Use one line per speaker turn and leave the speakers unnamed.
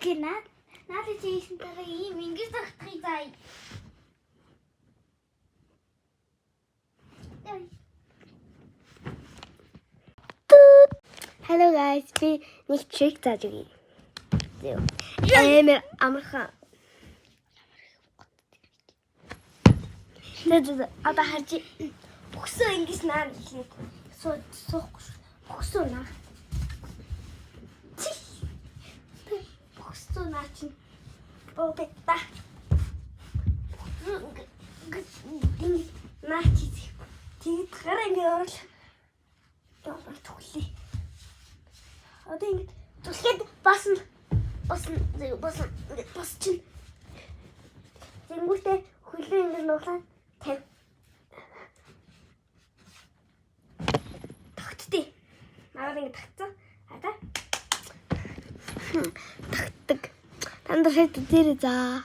Гинаа. Надад чийсэн дараа ийм ингэж тогтхыг заа.
Hello guys, би нэг trick зааж өгье. Эмэр амархан. Одоо харж бөхсөө ингэж наа хэлээд суухгүй шүү. Бөхсөө наа. Бөхсөө наа чинь. Богдта. Наа чи. Тэгт гараа ингэ орол. Яа түглээ. Одоо ингэ түлхээд бас чинь. Тэнгүүтээ хөлөө ингэ нуулаад тав. Тогтдээ. Наад ингэ тогтсон. Ада. Тогтдог. Танд шийд дээр заа.